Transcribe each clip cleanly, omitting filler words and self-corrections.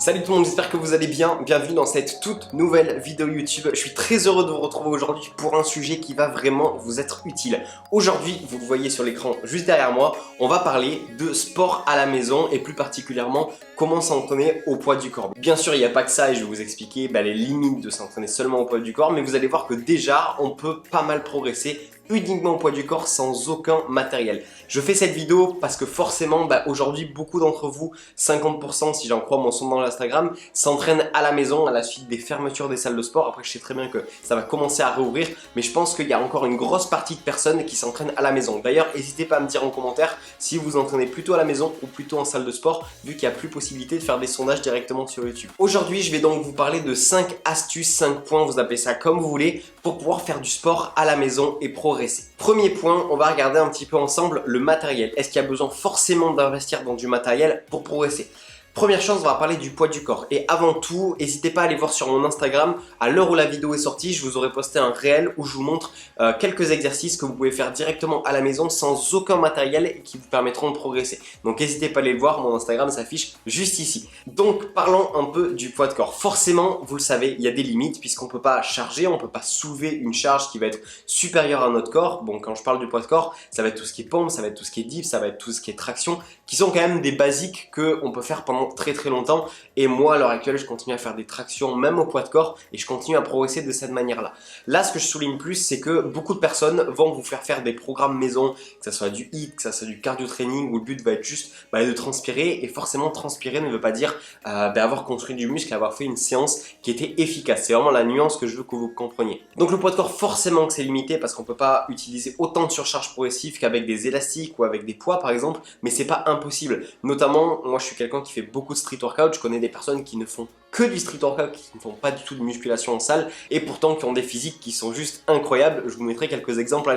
Salut tout le monde, j'espère que vous allez bien, bienvenue dans cette toute nouvelle vidéo YouTube. Je suis très heureux de vous retrouver aujourd'hui pour un sujet qui va vraiment vous être utile. Aujourd'hui, vous le voyez sur l'écran juste derrière moi, on va parler de sport à la maison et plus particulièrement comment s'entraîner au poids du corps. Bien sûr, il n'y a pas que ça et je vais vous expliquer les limites de s'entraîner seulement au poids du corps, mais vous allez voir que déjà, on peut pas mal progresser uniquement au poids du corps sans aucun matériel. Je fais cette vidéo parce que forcément aujourd'hui beaucoup d'entre vous, 50% si j'en crois mon sondage Instagram, s'entraînent à la maison à la suite des fermetures des salles de sport. Après je sais très bien que ça va commencer à réouvrir, mais je pense qu'il y a encore une grosse partie de personnes qui s'entraînent à la maison. D'ailleurs n'hésitez pas à me dire en commentaire si vous entraînez plutôt à la maison ou plutôt en salle de sport, vu qu'il n'y a plus possibilité de faire des sondages directement sur YouTube. Aujourd'hui je vais donc vous parler de 5 astuces, 5 points, vous appelez ça comme vous voulez, pour pouvoir faire du sport à la maison et progresser. Premier point, on va regarder un petit peu ensemble le matériel. Est-ce qu'il y a besoin forcément d'investir dans du matériel pour progresser ? Première chose, on va parler du poids du corps. Et avant tout, n'hésitez pas à aller voir sur mon Instagram. À l'heure où la vidéo est sortie, je vous aurai posté un réel où je vous montre quelques exercices que vous pouvez faire directement à la maison sans aucun matériel et qui vous permettront de progresser. Donc n'hésitez pas à aller le voir, mon Instagram s'affiche juste ici. Donc parlons un peu du poids de corps. Forcément, vous le savez, il y a des limites puisqu'on ne peut pas charger, on ne peut pas soulever une charge qui va être supérieure à notre corps. Bon, quand je parle du poids de corps, ça va être tout ce qui est pompe, ça va être tout ce qui est dips, ça va être tout ce qui est traction, qui sont quand même des basiques qu'on peut faire pendant très longtemps. Et moi à l'heure actuelle je continue à faire des tractions même au poids de corps et je continue à progresser de cette manière là. Là ce que je souligne plus c'est que beaucoup de personnes vont vous faire des programmes maison, que ça soit du HIIT, que ça soit du cardio training où le but va être juste de transpirer, et forcément transpirer ne veut pas dire avoir construit du muscle, avoir fait une séance qui était efficace. C'est vraiment la nuance que je veux que vous compreniez. Donc le poids de corps forcément que c'est limité parce qu'on peut pas utiliser autant de surcharge progressive qu'avec des élastiques ou avec des poids par exemple, mais c'est pas impossible. Notamment moi je suis quelqu'un qui fait beaucoup de street workout, je connais des personnes qui ne font que du street workout, qui ne font pas du tout de musculation en salle et pourtant qui ont des physiques qui sont juste incroyables. Je vous mettrai quelques exemples à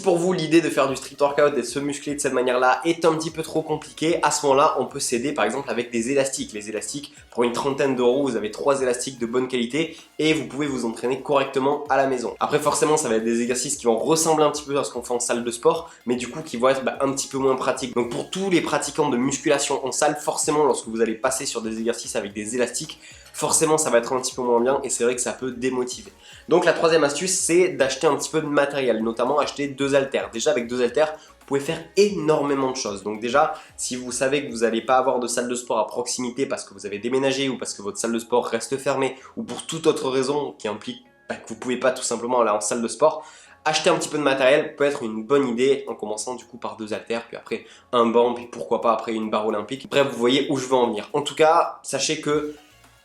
pour vous l'idée de faire du street workout et de se muscler de cette manière-là est un petit peu trop compliqué, à ce moment-là, on peut s'aider par exemple avec des élastiques. Les élastiques, pour une trentaine d'euros, vous avez 3 élastiques de bonne qualité et vous pouvez vous entraîner correctement à la maison. Après forcément, ça va être des exercices qui vont ressembler un petit peu à ce qu'on fait en salle de sport, mais du coup qui vont être un petit peu moins pratiques. Donc pour tous les pratiquants de musculation en salle, forcément lorsque vous allez passer sur des exercices avec des élastiques, forcément ça va être un petit peu moins bien et c'est vrai que ça peut démotiver. Donc la troisième astuce, c'est d'acheter un petit peu de matériel, notamment acheter 2 haltères. Déjà avec 2 haltères, vous pouvez faire énormément de choses. Donc déjà, si vous savez que vous n'allez pas avoir de salle de sport à proximité parce que vous avez déménagé ou parce que votre salle de sport reste fermée ou pour toute autre raison qui implique que vous ne pouvez pas tout simplement aller en salle de sport, acheter un petit peu de matériel peut être une bonne idée en commençant du coup par 2 haltères, puis après un banc, puis pourquoi pas après une barre olympique. Bref, vous voyez où je veux en venir. En tout cas, sachez que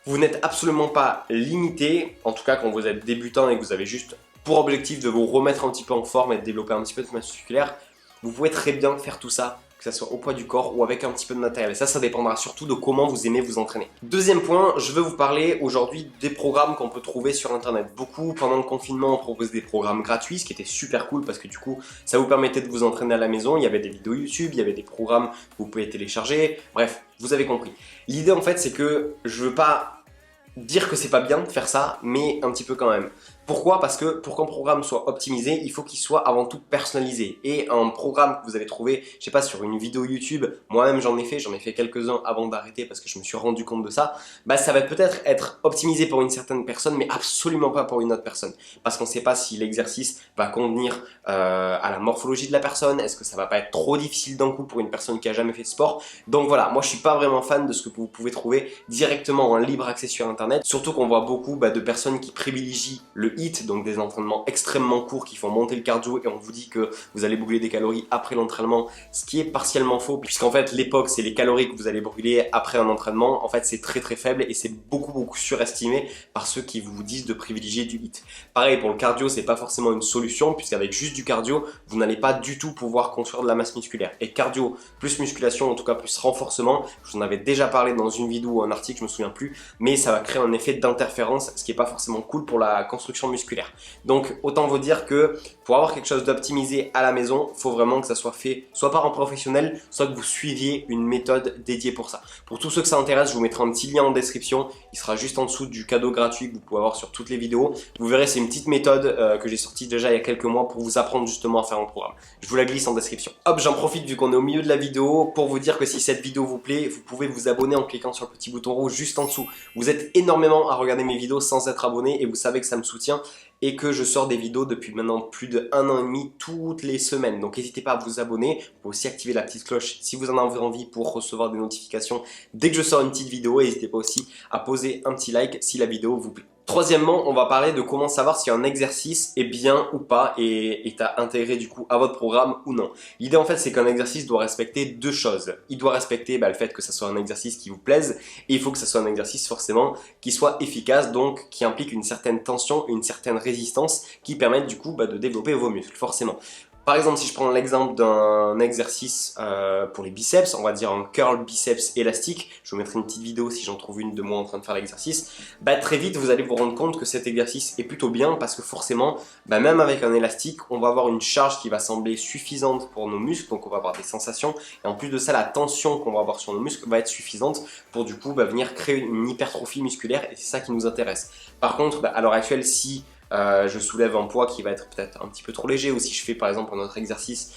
vous n'êtes absolument pas limité, en tout cas quand vous êtes débutant et que vous avez juste pour objectif de vous remettre un petit peu en forme et de développer un petit peu de masse musculaire, vous pouvez très bien faire tout ça, que ce soit au poids du corps ou avec un petit peu de matériel. Et ça dépendra surtout de comment vous aimez vous entraîner. Deuxième point, je veux vous parler aujourd'hui des programmes qu'on peut trouver sur internet. Beaucoup, pendant le confinement, on propose des programmes gratuits, ce qui était super cool parce que du coup, ça vous permettait de vous entraîner à la maison. Il y avait des vidéos YouTube, il y avait des programmes que vous pouvez télécharger. Bref, vous avez compris. L'idée en fait, c'est que je veux pas dire que c'est pas bien de faire ça, mais un petit peu quand même. Pourquoi ? Parce que pour qu'un programme soit optimisé, il faut qu'il soit avant tout personnalisé. Et un programme que vous allez trouver, je sais pas, sur une vidéo YouTube, moi-même j'en ai fait quelques-uns avant d'arrêter parce que je me suis rendu compte de ça, ça va peut-être être optimisé pour une certaine personne, mais absolument pas pour une autre personne. Parce qu'on ne sait pas si l'exercice va convenir à la morphologie de la personne, est-ce que ça va pas être trop difficile d'un coup pour une personne qui a jamais fait de sport. Donc voilà, moi je suis pas vraiment fan de ce que vous pouvez trouver directement en libre accès sur internet, surtout qu'on voit beaucoup de personnes qui privilégient le HIIT, donc des entraînements extrêmement courts qui font monter le cardio et on vous dit que vous allez brûler des calories après l'entraînement, ce qui est partiellement faux puisqu'en fait l'époque c'est les calories que vous allez brûler après un entraînement, en fait c'est très faible et c'est beaucoup surestimé par ceux qui vous disent de privilégier du HIIT. Pareil pour le cardio, c'est pas forcément une solution puisqu'avec juste du cardio, vous n'allez pas du tout pouvoir construire de la masse musculaire. Et cardio plus musculation, en tout cas plus renforcement, je vous en avais déjà parlé dans une vidéo ou un article, je me souviens plus, mais ça va créer un effet d'interférence, ce qui est pas forcément cool pour la construction construction musculaire. Donc autant vous dire que pour avoir quelque chose d'optimisé à la maison, il faut vraiment que ça soit fait soit par un professionnel, soit que vous suiviez une méthode dédiée pour ça. Pour tous ceux que ça intéresse, je vous mettrai un petit lien en description, il sera juste en dessous du cadeau gratuit que vous pouvez avoir sur toutes les vidéos. Vous verrez, c'est une petite méthode que j'ai sortie déjà il y a quelques mois pour vous apprendre justement à faire un programme. Je vous la glisse en description. Hop, j'en profite vu qu'on est au milieu de la vidéo pour vous dire que si cette vidéo vous plaît, vous pouvez vous abonner en cliquant sur le petit bouton rouge juste en dessous. Vous êtes énormément à regarder mes vidéos sans être abonné et vous savez que ça me soutient et que je sors des vidéos depuis maintenant plus de 1 an et demi toutes les semaines. Donc n'hésitez pas à vous abonner, vous pouvez aussi activer la petite cloche si vous en avez envie pour recevoir des notifications dès que je sors une petite vidéo. N'hésitez pas aussi à poser un petit like si la vidéo vous plaît. Troisièmement, on va parler de comment savoir si un exercice est bien ou pas et est à intégrer du coup à votre programme ou non. L'idée en fait c'est qu'un exercice doit respecter deux choses. Il doit respecter le fait que ça soit un exercice qui vous plaise et il faut que ça soit un exercice forcément qui soit efficace, donc qui implique une certaine tension, une certaine résistance qui permettent du coup de développer vos muscles forcément. Par exemple, si je prends l'exemple d'un exercice pour les biceps, on va dire un curl biceps élastique, je vous mettrai une petite vidéo si j'en trouve une de moi en train de faire l'exercice, très vite vous allez vous rendre compte que cet exercice est plutôt bien parce que forcément, même avec un élastique, on va avoir une charge qui va sembler suffisante pour nos muscles, donc on va avoir des sensations, et en plus de ça, la tension qu'on va avoir sur nos muscles va être suffisante pour du coup venir créer une hypertrophie musculaire et c'est ça qui nous intéresse. Par contre, à l'heure actuelle, si je soulève un poids qui va être peut-être un petit peu trop léger, ou si je fais par exemple un autre exercice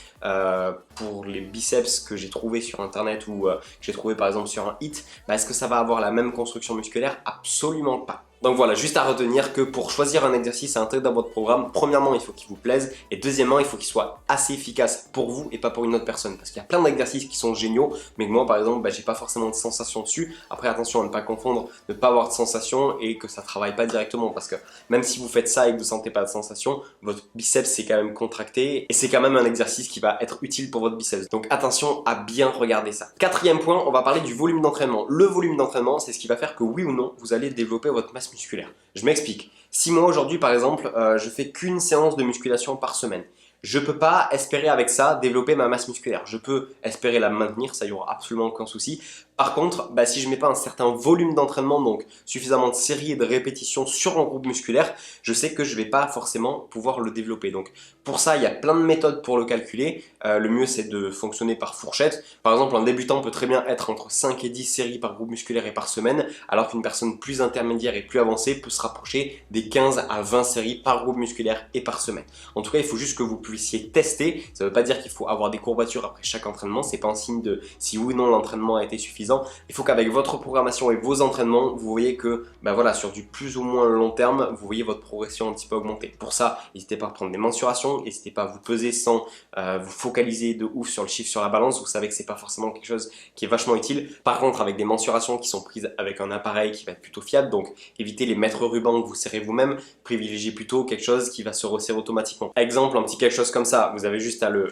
pour les biceps que j'ai trouvé sur internet ou que j'ai trouvé par exemple sur un hit, est-ce que ça va avoir la même construction musculaire? Absolument pas. Donc voilà, juste à retenir que pour choisir un exercice à intégrer dans votre programme, premièrement il faut qu'il vous plaise et deuxièmement il faut qu'il soit assez efficace pour vous et pas pour une autre personne, parce qu'il y a plein d'exercices qui sont géniaux mais que moi par exemple j'ai pas forcément de sensation dessus. Après attention à ne pas confondre, ne pas avoir de sensation et que ça travaille pas directement, parce que même si vous faites ça et que vous ne sentez pas de sensation, votre biceps c'est quand même contracté et c'est quand même un exercice qui va être utile pour votre biceps. Donc attention à bien regarder ça. Quatrième point, on va parler du volume d'entraînement. Le volume d'entraînement, c'est ce qui va faire que oui ou non, vous allez développer votre masse musculaire. Je m'explique. Si moi aujourd'hui par exemple, je fais qu'une séance de musculation par semaine, je ne peux pas espérer avec ça développer ma masse musculaire. Je peux espérer la maintenir, ça y aura absolument aucun souci. Par contre, si je ne mets pas un certain volume d'entraînement, donc suffisamment de séries et de répétitions sur un groupe musculaire, je sais que je ne vais pas forcément pouvoir le développer. Donc pour ça, il y a plein de méthodes pour le calculer. Le mieux, c'est de fonctionner par fourchette. Par exemple, un débutant peut très bien être entre 5 et 10 séries par groupe musculaire et par semaine, alors qu'une personne plus intermédiaire et plus avancée peut se rapprocher des 15 à 20 séries par groupe musculaire et par semaine. En tout cas, il faut juste que vous puissiez tester. Ça ne veut pas dire qu'il faut avoir des courbatures après chaque entraînement. C'est pas un signe de si oui ou non l'entraînement a été suffisant. Il faut qu'avec votre programmation et vos entraînements, vous voyez que sur du plus ou moins long terme, vous voyez votre progression un petit peu augmenter. Pour ça, n'hésitez pas à prendre des mensurations, n'hésitez pas à vous peser sans vous focaliser de ouf sur le chiffre sur la balance. Vous savez que c'est pas forcément quelque chose qui est vachement utile. Par contre, avec des mensurations qui sont prises avec un appareil qui va être plutôt fiable, donc évitez les mètres rubans que vous serrez vous-même, privilégiez plutôt quelque chose qui va se resserrer automatiquement. Exemple, un petit quelque chose comme ça, vous avez juste à le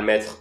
mettre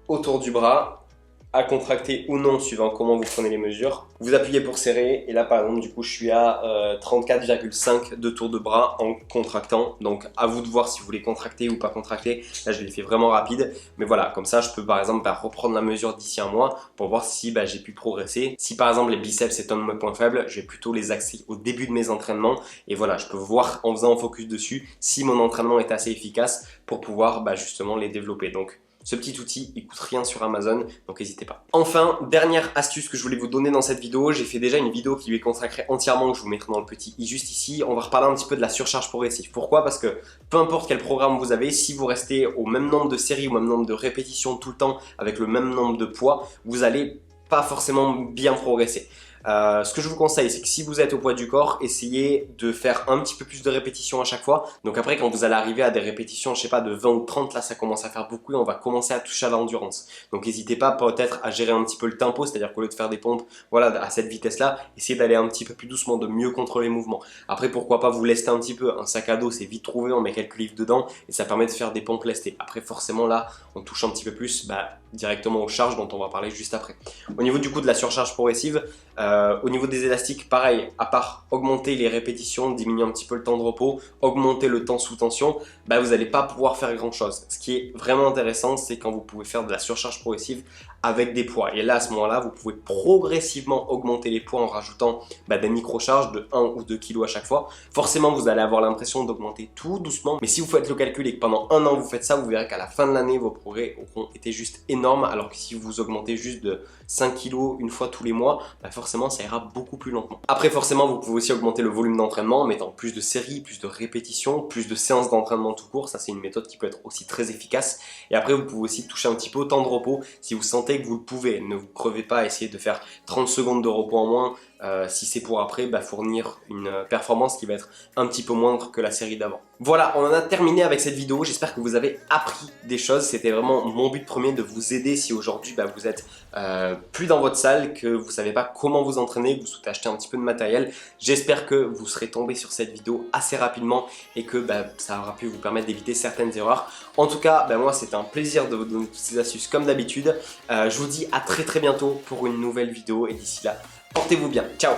autour du bras, à contracter ou non suivant comment vous prenez les mesures. Vous appuyez pour serrer et là par exemple du coup je suis à 34,5 de tours de bras en contractant. Donc à vous de voir si vous voulez contracter ou pas contracter. Là je l'ai fait vraiment rapide, mais voilà, comme ça je peux par exemple reprendre la mesure d'ici un mois pour voir si j'ai pu progresser. Si par exemple les biceps c'est un de mes points faibles, je vais plutôt les axer au début de mes entraînements et voilà, je peux voir en faisant un focus dessus si mon entraînement est assez efficace pour pouvoir justement les développer. Donc ce petit outil, il coûte rien sur Amazon, donc n'hésitez pas. Enfin, dernière astuce que je voulais vous donner dans cette vidéo, j'ai fait déjà une vidéo qui lui est consacrée entièrement, que je vous mettrai dans le petit i juste ici. On va reparler un petit peu de la surcharge progressive. Pourquoi? Parce que peu importe quel programme vous avez, si vous restez au même nombre de séries, au même nombre de répétitions tout le temps, avec le même nombre de poids, vous allez pas forcément bien progresser. Ce que je vous conseille, c'est que si vous êtes au poids du corps, essayez de faire un petit peu plus de répétitions à chaque fois. Donc après, quand vous allez arriver à des répétitions, je sais pas, de 20 ou 30, là ça commence à faire beaucoup et on va commencer à toucher à l'endurance. Donc n'hésitez pas peut-être à gérer un petit peu le tempo, c'est-à-dire qu'au lieu de faire des pompes à cette vitesse-là, essayez d'aller un petit peu plus doucement, de mieux contrôler les mouvements. Après, pourquoi pas vous lester un petit peu. Un sac à dos, c'est vite trouvé, on met quelques livres dedans et ça permet de faire des pompes lestées. Après, forcément là, on touche un petit peu plus directement aux charges dont on va parler juste après. Au niveau du coup de la surcharge progressive, au niveau des élastiques, pareil, à part augmenter les répétitions, diminuer un petit peu le temps de repos, augmenter le temps sous tension, vous n'allez pas pouvoir faire grand chose. Ce qui est vraiment intéressant, c'est quand vous pouvez faire de la surcharge progressive avec des poids. Et là, à ce moment-là, vous pouvez progressivement augmenter les poids en rajoutant des micro-charges de 1 ou 2 kg à chaque fois. Forcément, vous allez avoir l'impression d'augmenter tout doucement. Mais si vous faites le calcul et que pendant un an, vous faites ça, vous verrez qu'à la fin de l'année, vos progrès auront été juste énormes. Alors que si vous augmentez juste de 5 kg une fois tous les mois, forcément, ça ira beaucoup plus lentement. Après, forcément, vous pouvez aussi augmenter le volume d'entraînement en mettant plus de séries, plus de répétitions, plus de séances d'entraînement tout court. Ça, c'est une méthode qui peut être aussi très efficace. Et après, vous pouvez aussi toucher un petit peu au temps de repos si vous sentez que vous le pouvez. Ne vous crevez pas, essayez de faire 30 secondes de repos en moins. Si c'est pour après, fournir une performance qui va être un petit peu moindre que la série d'avant. Voilà, on en a terminé avec cette vidéo. J'espère que vous avez appris des choses. C'était vraiment mon but premier de vous aider si aujourd'hui vous êtes plus dans votre salle, que vous ne savez pas comment vous entraîner, que vous souhaitez acheter un petit peu de matériel. J'espère que vous serez tombé sur cette vidéo assez rapidement et que ça aura pu vous permettre d'éviter certaines erreurs. En tout cas, moi c'était un plaisir de vous donner toutes ces astuces comme d'habitude. Je vous dis à très bientôt pour une nouvelle vidéo et d'ici là, portez-vous bien. Ciao!